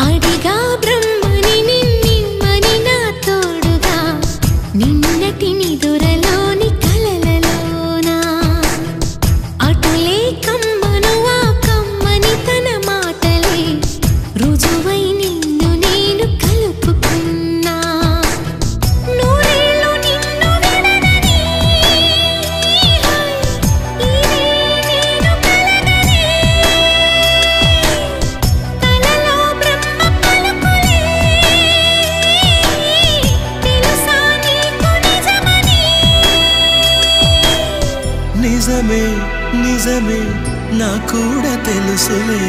అడిగా బ్రహ్మని నిన్నిమ్మని నా తోడుగా నిన్నటి నిదురలోని కలలలోనా అటులే కమ్మను ఆ కమ్మని తన మాటలే రుజువై నిన్ను నేను కలుపుకున్నా నూరేళ్ళు నిన్ను విడనని ఇదే నేను కలగని తలలో బ్రహ్మ పలుకులే తెలుసా నీకు నిజమని నిజమే నిజమే నా కూడా తెలుసులే